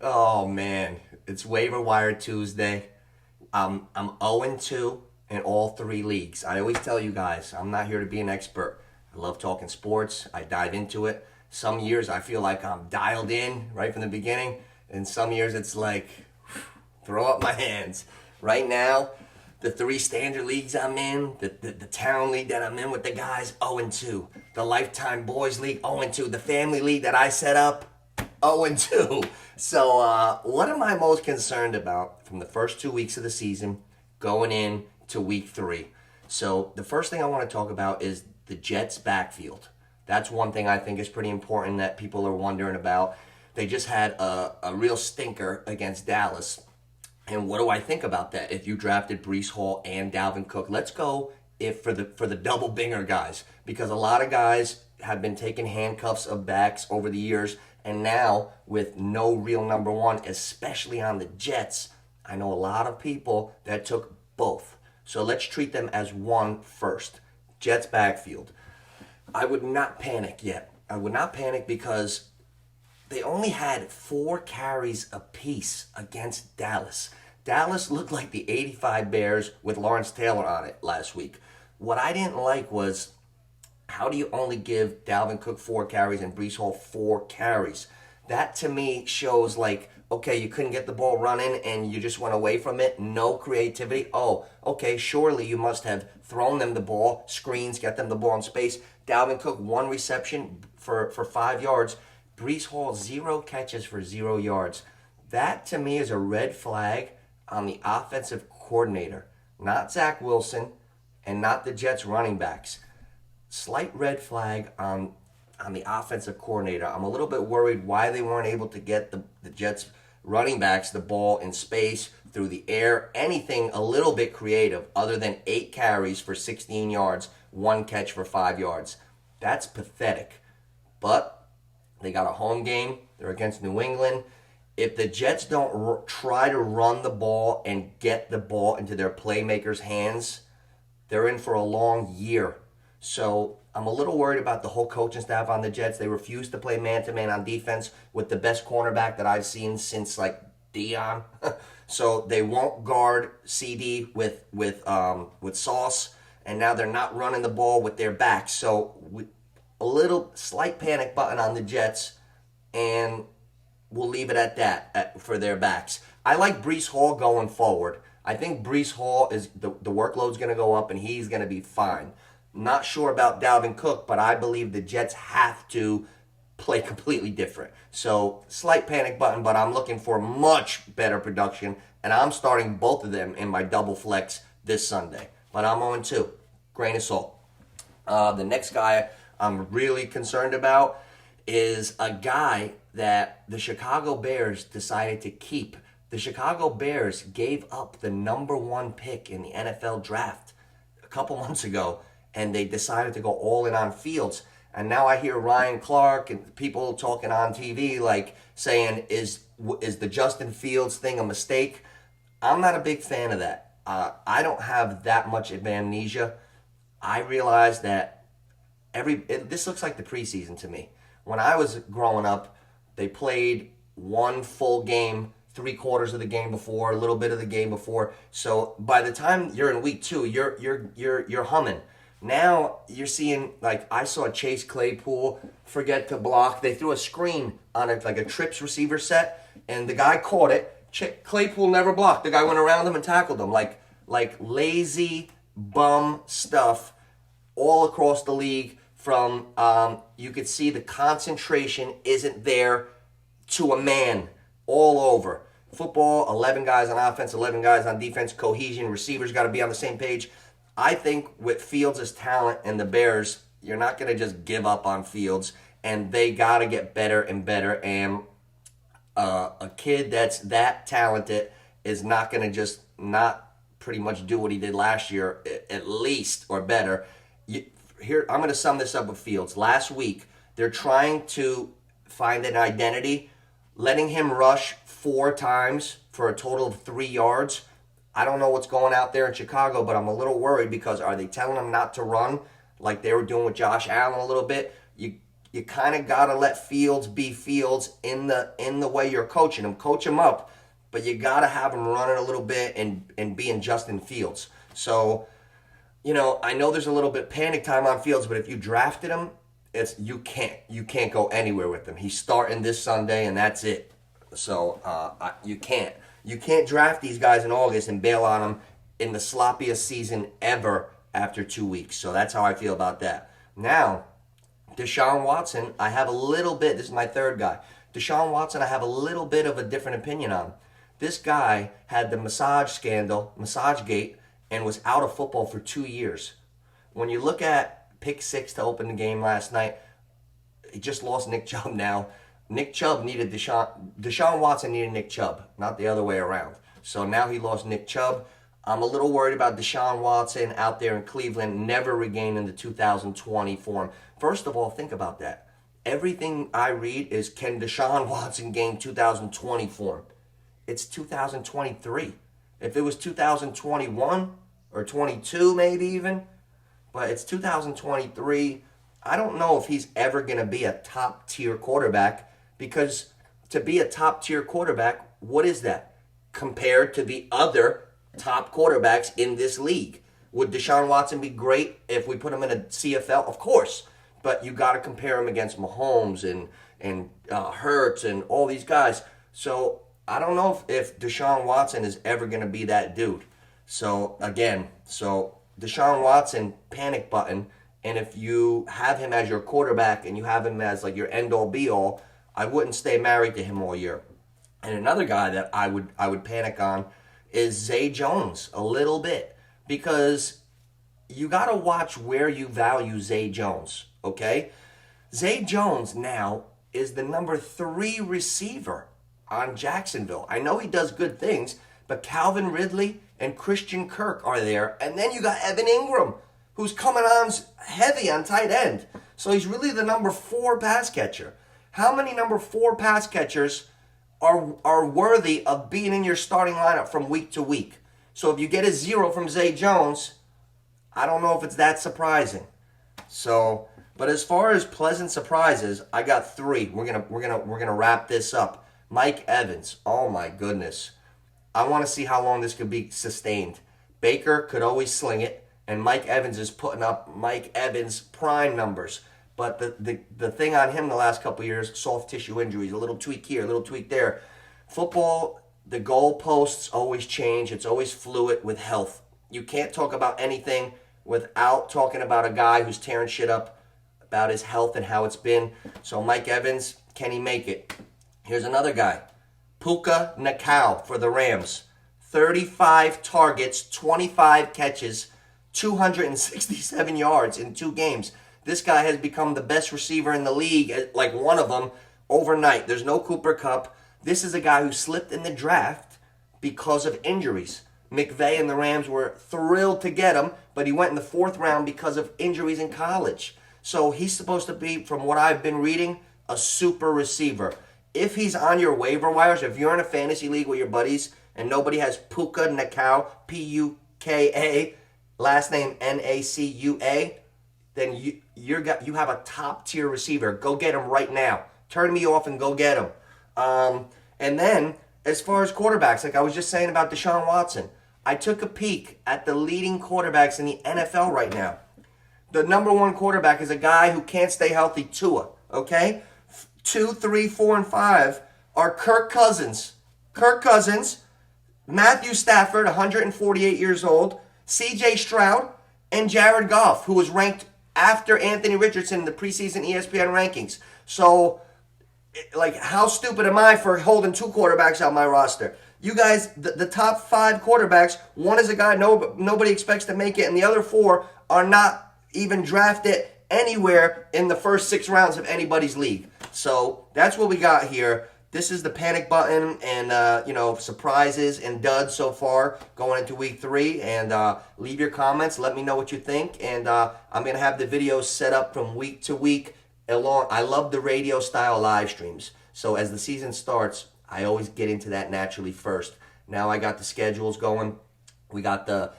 Oh man, it's waiver wire Tuesday. I'm 0-2 in all three leagues. I always tell you guys, I'm not here to be an expert. I love talking sports. I dive into it. Some years I feel like I'm dialed in right from the beginning, and some years it's like throw up my hands. Right now, the three standard leagues I'm in, the town league that I'm in with the guys, 0-2. The lifetime boys league, 0-2. The family league that I set up, 0-2. So, what am I most concerned about from the first 2 weeks of the season going in to week three? So, the first thing I want to talk about is the Jets' backfield. That's one thing I think is pretty important that people are wondering about. They just had a real stinker against Dallas. And what do I think about that? If you drafted Brees Hall and Dalvin Cook, let's go if for the double binger guys, because a lot of guys have been taking handcuffs of backs over the years, and now with no real number one, especially on the Jets, I know a lot of people that took both. So let's treat them as one first. Jets backfield. I would not panic yet. I would not panic because they only had 4 carries apiece against Dallas. Dallas looked like the 85 Bears with Lawrence Taylor on it last week. What I didn't like was, how do you only give Dalvin Cook 4 carries and Brees Hall 4 carries? That to me shows like, okay, you couldn't get the ball running and you just went away from it. No creativity. Oh, okay, surely you must have thrown them the ball, screens, get them the ball in space. Dalvin Cook, 1 reception for 5 yards. Brees Hall, 0 catches for 0 yards. That to me is a red flag on the offensive coordinator, not Zach Wilson and not the Jets running backs. Slight red flag on the offensive coordinator. I'm a little bit worried why they weren't able to get the Jets running backs the ball in space, through the air, anything a little bit creative other than 8 carries for 16 yards, 1 catch for 5 yards. That's pathetic. But they got a home game. They're against New England. If the Jets don't try to run the ball and get the ball into their playmakers' hands, they're in for a long year. So I'm a little worried about the whole coaching staff on the Jets. They refuse to play man-to-man on defense with the best cornerback that I've seen since like Dion. So they won't guard CD with Sauce, and now they're not running the ball with their backs. So a little slight panic button on the Jets, and we'll leave it at that for their backs. I like Brees Hall going forward. I think Brees Hall is the workload's going to go up, and he's going to be fine. Not sure about Dalvin Cook, but I believe the Jets have to play completely different. So slight panic button, but I'm looking for much better production, and I'm starting both of them in my double flex this Sunday. But I'm 0-2. Grain of salt. The next guy I'm really concerned about is a guy that the Chicago Bears decided to keep. The Chicago Bears gave up the number one pick in the NFL draft a couple months ago, and they decided to go all in on Fields. And now I hear Ryan Clark and people talking on TV like saying, is the Justin Fields thing a mistake? I'm not a big fan of that. I don't have that much of amnesia. I realize that this looks like the preseason to me. When I was growing up, they played one full game, 3/4 of the game before, a little bit of the game before. So by the time you're in week 2, you're humming. Now you're seeing, like, I saw Chase Claypool forget to block. They threw a screen on it, like a trips receiver set, and the guy caught it. Claypool never blocked. The guy went around him and tackled him. Like lazy bum stuff all across the league. From you could see the concentration isn't there to a man all over. Football, 11 guys on offense, 11 guys on defense, cohesion, receivers got to be on the same page. I think with Fields' talent and the Bears, you're not going to just give up on Fields, and they got to get better and better. And a kid that's that talented is not going to just not pretty much do what he did last year, at least, or better. Here, I'm going to sum this up with Fields. Last week, they're trying to find an identity, letting him rush 4 times for a total of 3 yards. I don't know what's going out there in Chicago, but I'm a little worried because are they telling him not to run like they were doing with Josh Allen a little bit? you kind of got to let Fields be Fields in the way you're coaching him. Coach him up, but you got to have him running a little bit and being Justin Fields. So, I know there's a little bit panic time on Fields, but if you drafted him, you can't go anywhere with him. He's starting this Sunday, and that's it. So you can't draft these guys in August and bail on them in the sloppiest season ever after 2 weeks. So that's how I feel about that. Now, Deshaun Watson, I have a little bit. This is my third guy. Deshaun Watson, I have a little bit of a different opinion on. This guy had the massage gate, and was out of football for 2 years. When you look at pick 6 to open the game last night, he just lost Nick Chubb now. Nick Chubb needed Deshaun Watson needed Nick Chubb, not the other way around. So now he lost Nick Chubb. I'm a little worried about Deshaun Watson out there in Cleveland, never regaining the 2020 form. First of all, think about that. Everything I read is, can Deshaun Watson gain 2020 form? It's 2023. If it was 2021 or 22 maybe even, but it's 2023. I don't know if he's ever going to be a top-tier quarterback, because to be a top-tier quarterback, what is that compared to the other top quarterbacks in this league? Would Deshaun Watson be great if we put him in a CFL? Of course, but you got to compare him against Mahomes and Hurts and all these guys. So I don't know if Deshaun Watson is ever going to be that dude. So again, Deshaun Watson, panic button. And if you have him as your quarterback and you have him as like your end-all be-all, I wouldn't stay married to him all year. And another guy that I would panic on is Zay Jones a little bit, because you got to watch where you value Zay Jones, okay? Zay Jones now is the number 3 receiver on Jacksonville. I know he does good things, but Calvin Ridley and Christian Kirk are there. And then you got Evan Ingram, who's coming on heavy on tight end. So he's really the number 4 pass catcher. How many number 4 pass catchers are worthy of being in your starting lineup from week to week? So if you get a 0 from Zay Jones, I don't know if it's that surprising. So, but as far as pleasant surprises, I got 3. We're gonna wrap this up. Mike Evans, oh my goodness. I want to see how long this could be sustained. Baker could always sling it, and Mike Evans is putting up Mike Evans prime numbers. But the thing on him the last couple of years, soft tissue injuries, a little tweak here, a little tweak there. Football, the goalposts always change. It's always fluid with health. You can't talk about anything without talking about a guy who's tearing shit up about his health and how it's been. So Mike Evans, can he make it? Here's another guy. Puka Nacua for the Rams. 35 targets, 25 catches, 267 yards in 2 games. This guy has become the best receiver in the league, like one of them, overnight. There's no Cooper Kupp. This is a guy who slipped in the draft because of injuries. McVay and the Rams were thrilled to get him, but he went in the 4th round because of injuries in college. So he's supposed to be, from what I've been reading, a super receiver. If he's on your waiver wires, if you're in a fantasy league with your buddies and nobody has Puka Nacua, Puka, last name Nacua, then you have a top tier receiver. Go get him right now. Turn me off and go get him. And then, as far as quarterbacks, like I was just saying about Deshaun Watson, I took a peek at the leading quarterbacks in the NFL right now. The number 1 quarterback is a guy who can't stay healthy, Tua, okay? 2, 3, 4, and 5 are Kirk Cousins, Matthew Stafford, 148 years old, C.J. Stroud, and Jared Goff, who was ranked after Anthony Richardson in the preseason ESPN rankings. So, like, how stupid am I for holding 2 quarterbacks on my roster? You guys, the top 5 quarterbacks, one is a guy nobody expects to make it, and the other 4 are not even drafted anywhere in the first 6 rounds of anybody's league. So that's what we got here. This is the panic button and, surprises and duds so far going into week 3. And leave your comments. Let me know what you think. And I'm going to have the videos set up from week to week. I love the radio style live streams. So as the season starts, I always get into that naturally first. Now I got the schedules going. We got the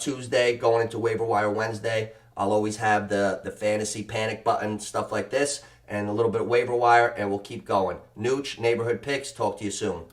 Tuesday going into waiver wire Wednesday. I'll always have the fantasy panic button, stuff like this. and a little bit of waiver wire, and we'll keep going. Nooch, Neighborhood Picks, talk to you soon.